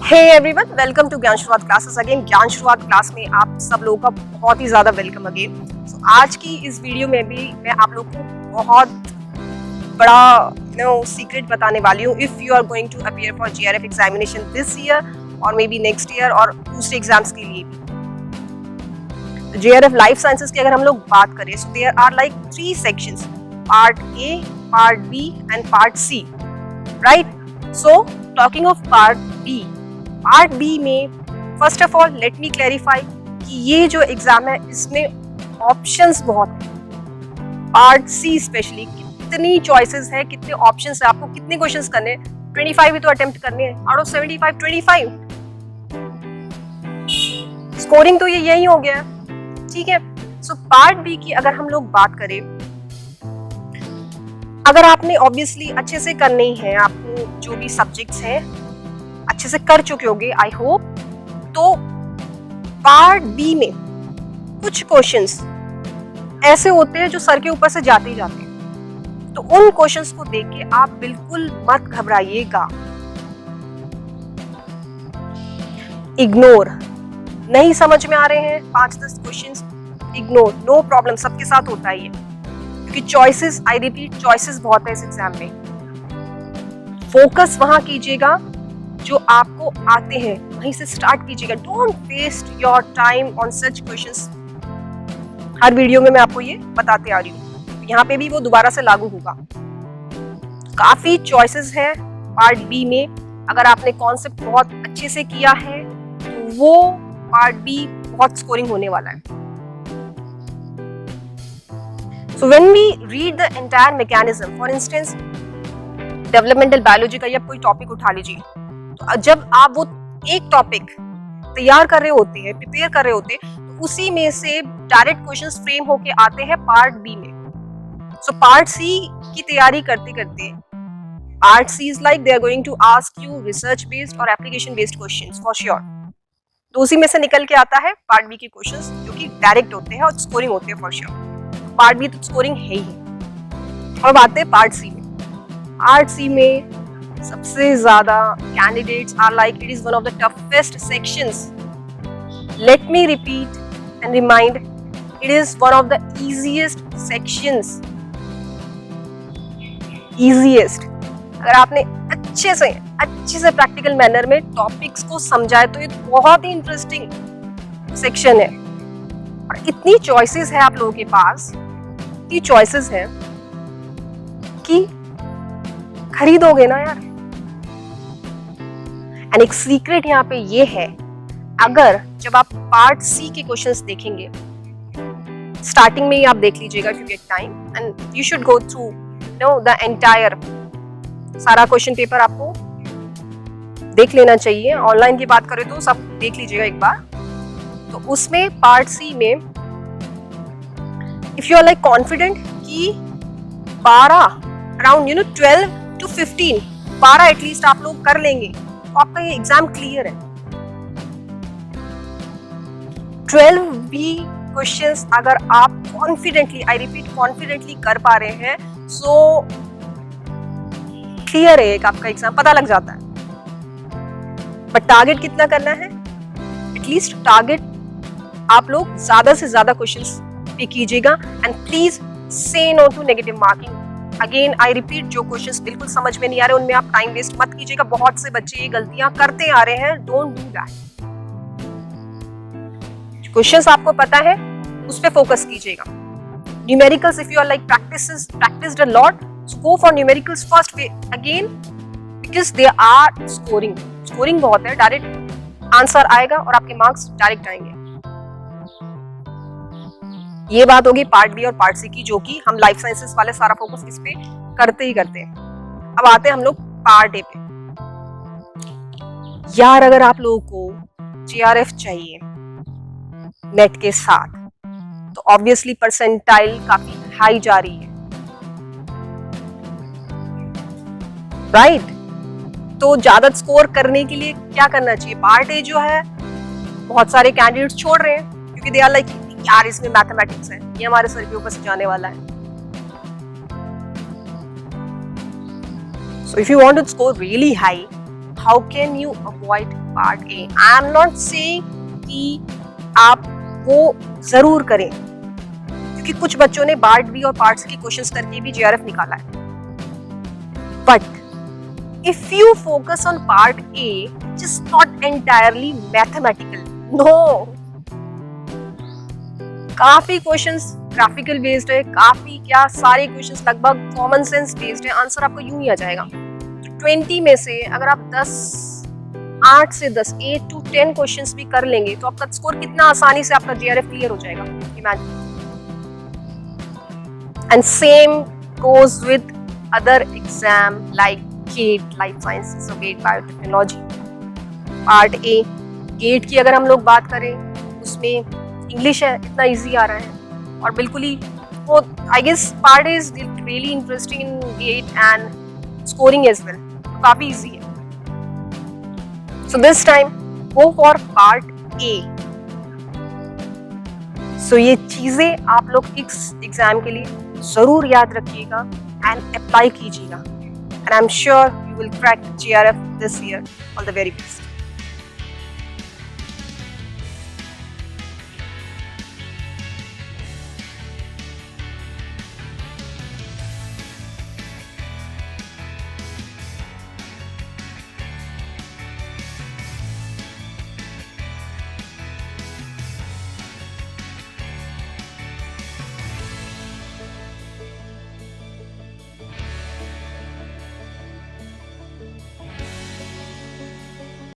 Hey everyone, welcome to ज्ञान शुरुआत classes again. ज्ञान शुरुआत क्लास में आप सब लोगों का बहुत ही ज्यादा वेलकम अगेन। आज की इस वीडियो में भी मैं आप लोगों को बहुत बड़ा सीक्रेट बताने वाली हूँ। If you are going to appear for JRF examination this year और मे बी नेक्स्ट ईयर और दूसरे एग्जाम्स के लिए भी। जीआरएफ लाइफ साइंसेस की अगर हम लोग बात करें so there are like 3 sections, part A, part B and part C, right? So talking of part B में first of all let me clarify कि ये जो एग्जाम है इसमें ऑप्शंस बहुत हैं। पार्ट सी स्पेशली कितनी चॉइसेस है, कितने ऑप्शंस है, आपको कितने क्वेश्चंस करने हैं, 25 ही तो अटेम्प्ट करने हैं आउट ऑफ 75 25। स्कोरिंग तो ये यही हो गया है, ठीक है। सो पार्ट बी की अगर हम लोग बात करें, अगर आपने ऑब्वियसली अच्छे से करने ही है, आपको जो भी सब्जेक्ट्स हैं अच्छे से कर चुके होंगे आई होप, तो पार्ट बी में कुछ क्वेश्चंस ऐसे होते हैं जो सर के ऊपर से जाते ही जाते हैं, तो उन क्वेश्चंस को देख के आप बिल्कुल मत घबराइएगा। इग्नोर, नहीं समझ में आ रहे हैं 5-10 क्वेश्चंस, इग्नोर, नो प्रॉब्लम, सबके साथ होता है ये, क्योंकि चॉइसेस, आई रिपीट, चॉइसेस बहुत है इस एग्जाम में। फोकस वहां कीजिएगा जो आपको आते हैं, वहीं से स्टार्ट कीजिएगा। Don't waste your time on such questions. हर वीडियो में मैं आपको ये बताते आ रही हूँ, यहाँ पे भी वो दोबारा से लागू होगा। काफी चॉइसेस है पार्ट बी में। अगर आपने कॉन्सेप्ट बहुत अच्छे से किया है तो वो पार्ट बी बहुत स्कोरिंग होने वाला है। So when we read the entire mechanism, for instance, developmental biology का या कोई टॉपिक उठा लीजिए, तो जब आप वो एक टॉपिक तैयार कर रहे होते हैं, प्रिपेयर कर रहे होते हैं, तो उसी में से डायरेक्ट क्वेश्चंस फ्रेम होके आते हैं पार्ट बी में। सो पार्ट सी की तैयारी करते करते part C is like they are going to ask you research based और application based questions for sure. तो उसी में से निकल के आता है पार्ट बी के क्वेश्चंस जो कि डायरेक्ट होते हैं और स्कोरिंग होते हैं फॉर श्योर। पार्ट बी तो स्कोरिंग है ही है। अब आते हैं पार्ट सी में। पार्ट सी में सबसे ज्यादा candidates are like it is one of the toughest sections. Let me repeat and remind, it is one of the easiest sections. Easiest. अगर आपने अच्छे से प्रैक्टिकल मैनर में टॉपिक्स को समझाए तो ये बहुत ही इंटरेस्टिंग सेक्शन है। और इतनी चॉइसेस है आप लोगों के पास, इतनी चॉइसेस है कि खरीदोगे ना यार। एंड एक सीक्रेट यहाँ पे ये है, अगर जब आप पार्ट सी के क्वेश्चंस देखेंगे, स्टार्टिंग में ही आप देख लीजिएगा if you get time, and you should go through the entire, सारा क्वेश्चन पेपर आपको देख लेना चाहिए। ऑनलाइन की बात करें तो सब देख लीजिएगा एक बार। तो उसमें पार्ट सी में if you are like confident कि 12 अराउंड 12 to 15, 12 एटलीस्ट आप लोग कर लेंगे तो आपका ये एग्जाम क्लियर है। 12 भी क्वेश्चंस अगर आप कॉन्फिडेंटली, आई रिपीट कॉन्फिडेंटली कर पा रहे हैं, सो क्लियर है एक आपका एग्जाम, पता लग जाता है। बट टारगेट कितना करना है? एटलीस्ट टारगेट आप लोग ज्यादा से ज्यादा क्वेश्चंस पे कीजिएगा। And please say no to negative marking. Again I repeat, जो क्वेश्चंस बिल्कुल समझ में नहीं आ रहे उनमें आप टाइम वेस्ट मत कीजिएगा। बहुत से बच्चे ये गलतियां करते आ रहे हैं, डोंट डू दैट। क्वेश्चंस आपको पता है उस पे फोकस कीजिएगा। Numericals, if you are like practiced a lot, so go for numericals first again because they are scoring बहुत है, डायरेक्ट आंसर आएगा और आपके मार्क्स डायरेक्ट आएंगे। ये बात होगी पार्ट बी और पार्ट सी की, जो कि हम लाइफ साइंसेस वाले सारा फोकस इस पे करते ही करते हैं। अब आते हैं हम लोग पार्ट ए पे। यार अगर आप लोगों को जीआरएफ चाहिए नेट के साथ, तो ऑब्वियसली परसेंटाइल काफी हाई जा रही है, राइट? तो ज्यादा स्कोर करने के लिए क्या करना चाहिए? पार्ट ए जो है बहुत सारे कैंडिडेट्स छोड़ रहे हैं क्योंकि दे आर लाइक यार इसमें मैथमेटिक्स है, ये हमारे सर के ऊपर से जाने वाला है। So if you want to score really high, how can you avoid part A? I am not saying कि आप वो जरूर करें, क्योंकि कुछ बच्चों ने पार्ट बी और पार्ट सी के क्वेश्चंस करके भी जेआरएफ निकाला है, but if you focus on part A, which is not entirely mathematical, no, काफी क्वेश्चंस ग्राफिकल बेस्ड है, काफी क्या सारे क्वेश्चंस लगभग कॉमन सेंस बेस्ड है, आंसर आपको यूं ही आ जाएगा। 20 में से अगर आप 8 से 10 8 to 10 क्वेश्चंस भी कर लेंगे तो आपका स्कोर कितना आसानी से आपका जेआरएफ क्लियर हो जाएगा, imagine. And same goes with other exam like GATE life sciences और GATE biotechnology. Part A GATE की अगर हम लोग बात करें, उसमें इंग्लिश है, इतना इजी आ रहा है, और बिल्कुल ही वो I guess part A is really interesting in GATE and scoring as well, काफी इजी है। So this time go for part A. सो ये चीजें आप लोग इस एग्जाम के लिए जरूर याद रखिएगा एंड अप्लाई कीजिएगा, and I'm sure you will crack GRF this year. All the very best.